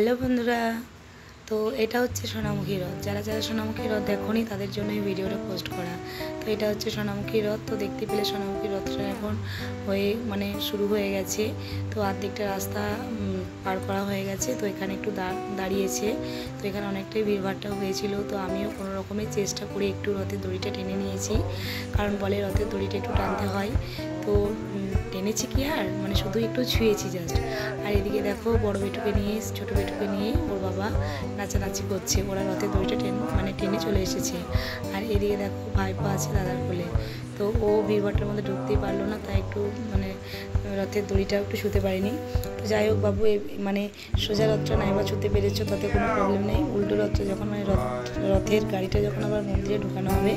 Hello বন্ধুরা, তো এটা হচ্ছে সোনামুখী হ্রদ। যারা যারা সোনামুখী হ্রদ দেখোনি তাদের জন্য এই ভিডিওটা পোস্ট করা। তো এটা হচ্ছে সোনামুখী হ্রদ। তো দেখতে পেলে সোনামুখী হ্রদটা এখন শুরু হয়ে গেছে। তো অর্ধেকটা রাস্তা পার করা হয়ে গেছে। তো এখানে একটু দাঁড়িয়েছে। তো এখানে অনেকটাই ভিড়ভাড়টা হয়েছিল। তো আমিও কোনো রকমের চেষ্টা করে একটু রথের দড়িটা টেনে নিয়েছি, কারণ বলে রথের দড়িটা একটু টানতে হয়। তো টেনেছি কি আর শুধু একটু ছুঁয়েছি জাস্ট। আর এদিকে দেখো বড় বেটুকে নিয়ে ছোটো বেটুকে নিয়ে ওর বাবা নাচানাচি করছে। ওরা রথের দড়িটা টেনে চলে এসেছে। আর এদিকে দেখো ভাইপো আছে দাদার কোলে। তো ও ভিড়ভাড়টার মধ্যে ঢুকতেই পারলো না, তাই একটু রথের দড়িটা একটু ছুঁতে পারিনি। তো যাই হোক বাবু, সোজা রথটা নাইবা ছুঁতে পেরেছো, তাতে কোনো প্রবলেম নেই। উল্টো রথটা যখন রথের গাড়িটা যখন আবার মন্দিরে ঢুকানো হবে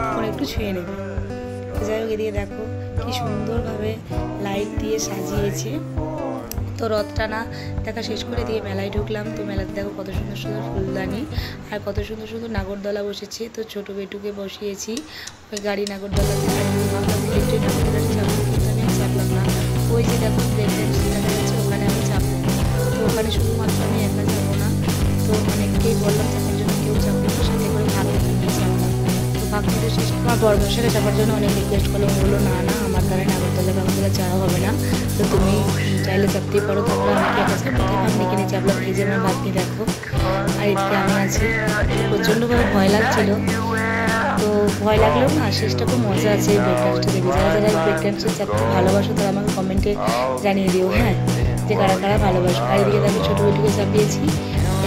তখন একটু ছুঁয়ে নেবে। তো যাই হোক, এদিকে দেখো কি সুন্দরভাবে লাইট দিয়ে সাজিয়েছে। তো রথটা না দেখা শেষ করে দিয়ে মেলায় ঢুকলাম। তো মেলাতে দেখো কত সুন্দর সুন্দর ফুলদানি আর কত সুন্দর সুন্দর নাগরদোলা বসেছে। তো ছোটো বেটুকে বসিয়েছি ওই গাড়ি নাগরদোলাতে। চাপলাম না। ওই যে দেখো দেখা যাচ্ছে ওখানে আমি চাপবো। তো ওখানে শুধুমাত্র আমি একা যাবো না। তো অনেককেই বললাম চাপার জন্য, কেউ চাপবে না, সাথে করে ভাগ নিয়ে চাপলাম। তো ভাগ নিতে শেষ আমার বড়মশাইকে চাপার জন্য অনেক রিকোয়েস্ট করলো। বললো না আমার দ্বারা নাগরদোলা যাওয়া হবে না, তো তুমি চাইলে চাপতেই পারো। তারপরে আমাকে একটা চাপতে ভাবনি কিনে চাপলাম। এই যে আমার ভাগ্নি দেখো, আর এদিকে আমি আছি। প্রচণ্ডভাবে ভয় লাগছিল। তো ভয় লাগলেও না শেষটা খুব মজা আছে এই ব্রেক ডান্সটা দেখে। যারা যারা এই ব্রেক ডান্সটা চাপতে ভালোবাসো তারা আমাকে কমেন্টে জানিয়ে দিও, হ্যাঁ, যে কারা কারা ভালোবাসো। আর এদিকে দেখো ছোটো বেটুকে চাপিয়েছি।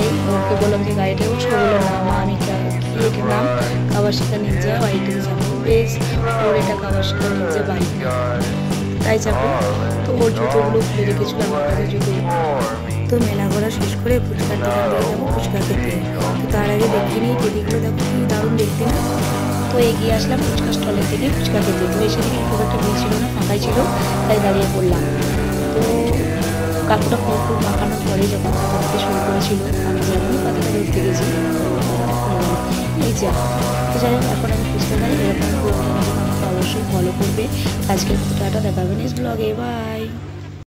এই ওকে বললাম যে গাড়িটা উঠে, বললো না মা আমি কি এটার নাম কাওয়াসাকি নিনজা বাইকটাতে চাপবো। বেশ, ওর এটা কাওয়াসাকি নিনজা বাইক না, তাই চাপো। তো ওর জুতোগুলো খুলে রেখেছিল আমার কাছে জুতো। তো মেলা ঘোরা শেষ করে ফুচকার দোকান দিয়ে যাবো ফুচকা খেতে। তো তার আগে দেখিনি টেবিলগুলো দেখো কি দারুণ দেখতে না। তো এগিয়ে আসলাম ফুচকা স্টলের থেকে ফুচকা খেতে। তো এসে দিকে খুব একটা ভিড় ছিল না, ফাঁকাই ছিল, তাই দাঁড়িয়ে পড়লাম। তো কাকুটা ফুল মাখানোর পরে যখন পাতা দিতে শুরু করেছিল, আমি যেমনই পাতাটা ধরতে গেছি এই যা। তো যাই হোক, এখন আমি ফুচকা খাই। এরকম আমাকে অবশ্যই ফলো করবে। আজকের টাটা, দেখা হবে নেক্সট ব্লগে। বাই।